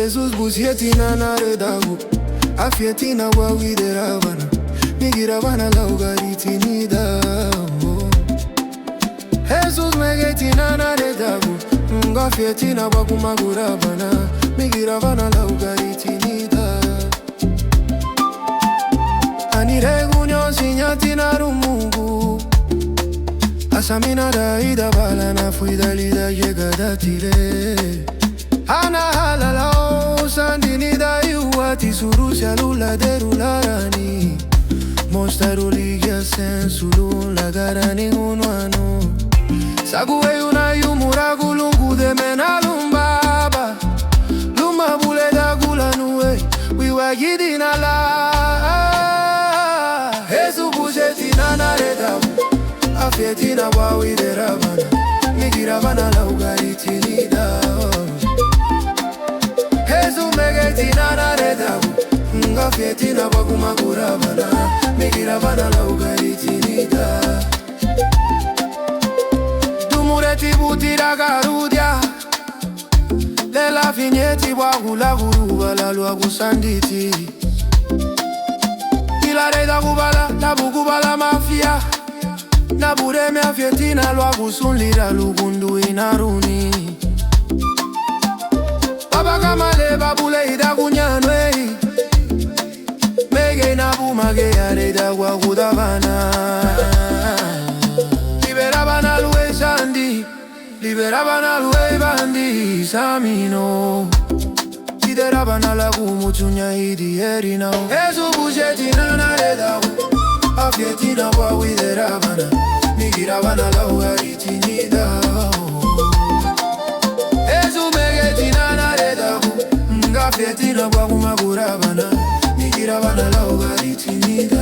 Jesus busietina na redagu afietina wa wideravana migiravana la ugaritinida Jesus megetina na redagu ngafietina wa kumaguravana migiravana la ugaritinida aniregunyo sinyatina rumungu asamina daida balana fuidalida llegada tire ana halalao sandini da iuati surusia lula derularani mostaruligia sensulu lagarani unuano sague una yumuragu lungu de menalumbaba luma bule da gulanue wiwagidina la Jesu bujetina na redabu afietina wa wideravana migiravana la ugaritinida Jesu megetina na redabu ngafietina wa kumaguravana migiravana la ugaritinida Dumureti butira garudia lela finyeti wa gulaguruva la lua gusanditi la reda gubala, la bugubala mafia na bureme afietina lwa gusunlira lugundu inaruni Baba kamale babule ida kunyanwe Mege na bumage ya reda wagudavana Liberavana luwe sandi Liberavana luwe bandi Samino Lideravana la gumuchunya hidi erina Jesu bujetina na redagu afietina wa wideravana migiravana la ugaritinida Jesu megetina na redagu ngafietina wa kumaguravana migiravana la ugaritinida